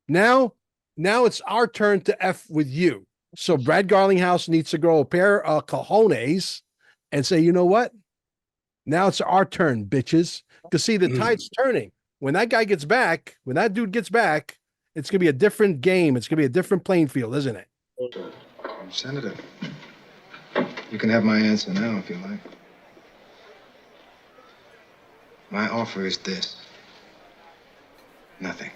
Now, now it's our turn to F with you. So Brad Garlinghouse needs to grow a pair of cojones and say, you know what? Now it's our turn, bitches. Because see, the tide's turning. When that guy gets back, when that dude gets back, it's gonna be a different game. It's gonna be a different playing field, isn't it? Senator, you can have my answer now if you like. My offer is this. Nothing.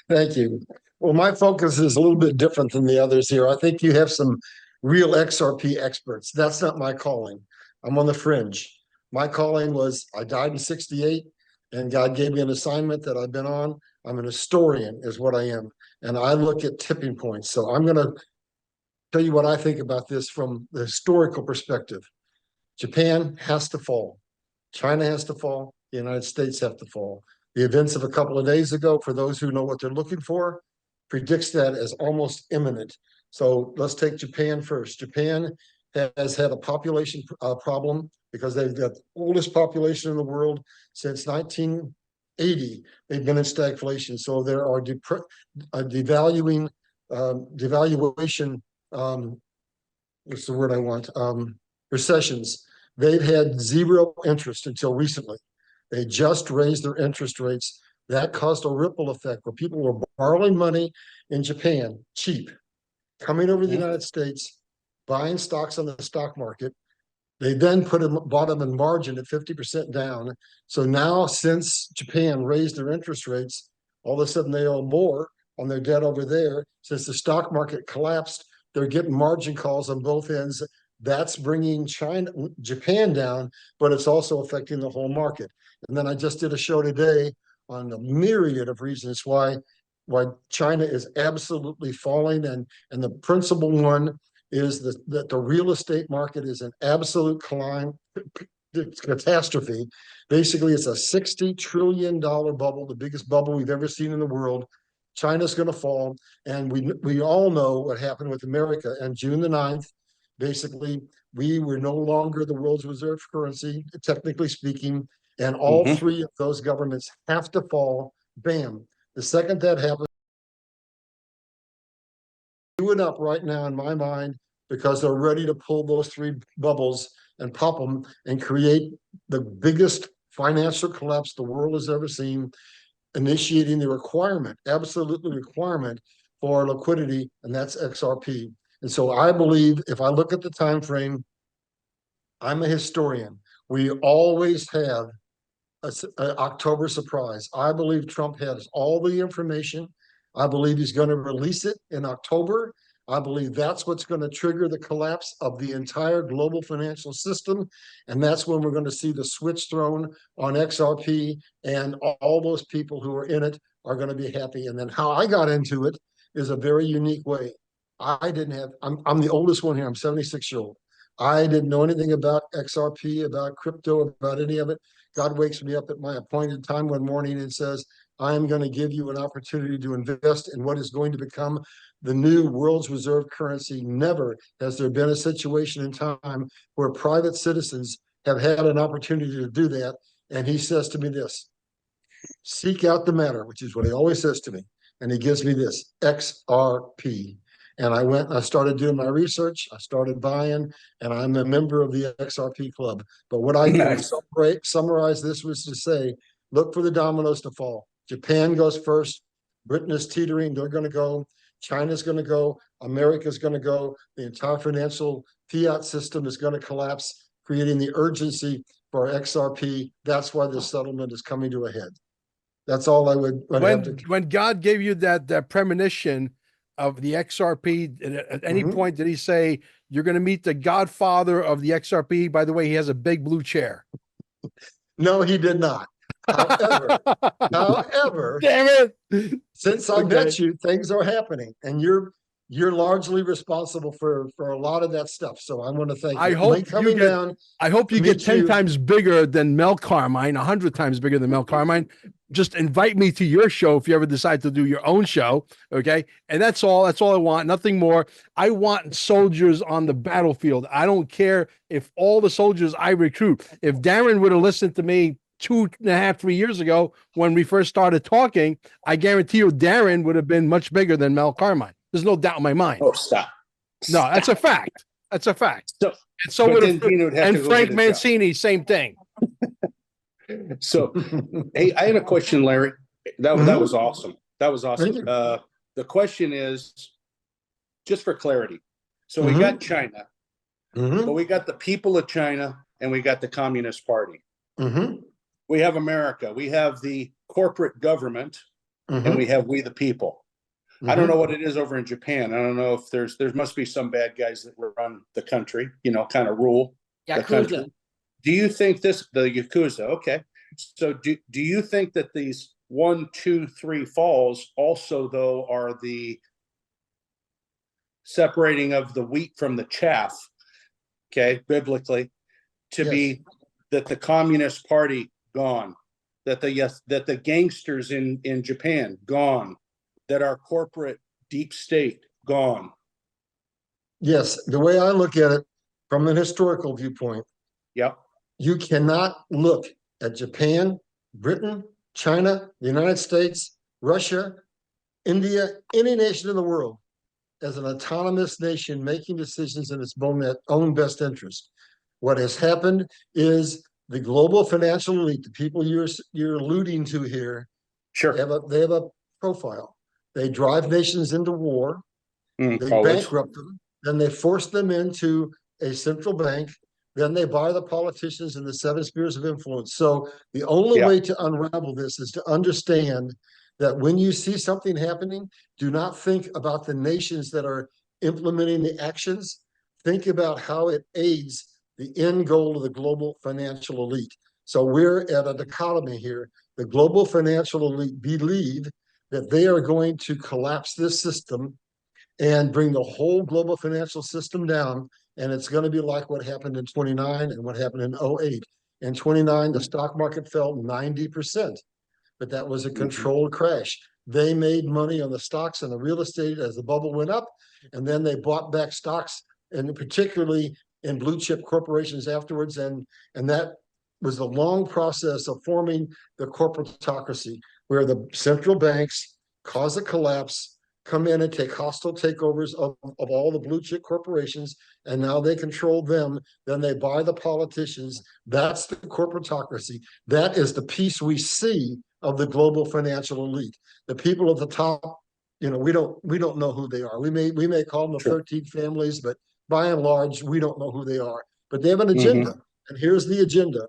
Thank you. Well, my focus is a little bit different than the others here. I think you have some real XRP experts. That's not my calling. I'm on the fringe. My calling was I died in 68, and God gave me an assignment that I've been on. I'm an historian, is what I am. And I look at tipping points. So I'm going to tell you what I think about this from the historical perspective. Japan has to fall. China has to fall. The United States have to fall. The events of a couple of days ago, for those who know what they're looking for, predicts that as almost imminent. So let's take Japan first. Japan has had a population problem because they've got the oldest population in the world since 1980. They've been in stagflation. So there are devaluation, what's the word I want? Recessions. They've had zero interest until recently. They just raised their interest rates. That caused a ripple effect where people were borrowing money in Japan, cheap, coming over to the United States, buying stocks on the stock market. They then bought them in margin at 50% down. So now, since Japan raised their interest rates, all of a sudden they owe more on their debt over there. Since the stock market collapsed, they're getting margin calls on both ends. That's bringing Japan down, but it's also affecting the whole market. And then I just did a show today on a myriad of reasons why China is absolutely falling, and the principal one is that the real estate market is an absolute catastrophe. Basically, it's a $60 trillion bubble, the biggest bubble we've ever seen in the world. China's going to fall, and we all know what happened with America. And June the 9th, basically, we were no longer the world's reserve currency, technically speaking, and all three of those governments have to fall. Bam. The second that happens, do it up right now in my mind, because they're ready to pull those three bubbles and pop them and create the biggest financial collapse the world has ever seen, initiating the requirement, absolutely requirement for liquidity, and that's XRP. And so I believe, if I look at the time frame, I'm a historian. We always have an October surprise. I believe Trump has all the information. I believe he's going to release it in October. I believe that's what's going to trigger the collapse of the entire global financial system. And that's when we're going to see the switch thrown on XRP, and all those people who are in it are going to be happy. And then how I got into it is a very unique way. I'm the oldest one here. I'm 76-year-old. I didn't know anything about XRP, about crypto, about any of it. God wakes me up at my appointed time one morning and says, I'm going to give you an opportunity to invest in what is going to become the new world's reserve currency. Never has there been a situation in time where private citizens have had an opportunity to do that. And he says to me this: seek out the matter, which is what he always says to me. And he gives me this XRP. And I went and I started doing my research. I started buying, and I'm a member of the XRP club. But what I can summarize this was to say, look for the dominoes to fall. Japan goes first. Britain is teetering. They're going to go. China's going to go. America's going to go. The entire financial fiat system is going to collapse, creating the urgency for XRP. That's why this settlement is coming to a head. That's all I would have to. When God gave you that premonition of the XRP, at any point did he say you're going to meet the godfather of the XRP? By the way, he has a big blue chair. No, he did not. However, damn it! Since I met you, things are happening, and you're you're largely responsible for a lot of that stuff. So I want to thank I you. hope Me you coming get. down I hope you to get meet 10 you. times bigger than Mel Carmine, 100 times bigger than Mel Carmine. Just invite me to your show if you ever decide to do your own show. Okay. And that's all. That's all I want. Nothing more. I want soldiers on the battlefield. I don't care if all the soldiers I recruit, if Darren would have listened to me 2.5, 3 years ago when we first started talking, I guarantee you Darren would have been much bigger than Mel Carmine. There's no doubt in my mind. Oh, stop. No, that's a Stop. fact. That's a fact. So, And so but would then Dino would have to go Frank get a job. Mancini, same thing. So, hey, I had a question, Larry. That was awesome. That was Thank awesome. you. The question is, just for clarity. So we got China, but we got the people of China, and we got the Communist Party. We have America. We have the corporate government, and we have we the people. I don't know what it is over in Japan. I don't know if there must be some bad guys that run the country, kind of rule the country. Do you think the Yakuza? Okay. So do you think that these 1, 2, 3 falls also though are the separating of the wheat from the chaff? Okay, biblically, to be that the Communist Party gone, that the gangsters in Japan gone, that our corporate deep state gone. Yes, the way I look at it from an historical viewpoint, Yep. you cannot look at Japan, Britain, China, the United States, Russia, India, any nation in the world as an autonomous nation making decisions in its own best interest. What has happened is the global financial elite, the people you're alluding to here, Sure. they have a profile. They drive nations into war. They Always. bankrupt them. Then they force them into a central bank. Then they buy the politicians in the 7 spheres of influence. So the only way to unravel this is to understand that when you see something happening, do not think about the nations that are implementing the actions. Think about how it aids the end goal of the global financial elite. So we're at a dichotomy here. The global financial elite believe that they are going to collapse this system and bring the whole global financial system down. And it's going to be like what happened in 29 and what happened in 08. In 29, the stock market fell 90%, but that was a controlled crash. They made money on the stocks and the real estate as the bubble went up, and then they bought back stocks, and particularly in blue chip corporations afterwards. And that was a long process of forming the corporatocracy, where the central banks cause a collapse, come in and take hostile takeovers of all the blue chip corporations, and now they control them. Then they buy the politicians. That's the corporatocracy. That is the piece we see of the global financial elite. The people at the top, we don't know who they are. We may call them the 13 families, but by and large, we don't know who they are. But they have an agenda. And here's the agenda.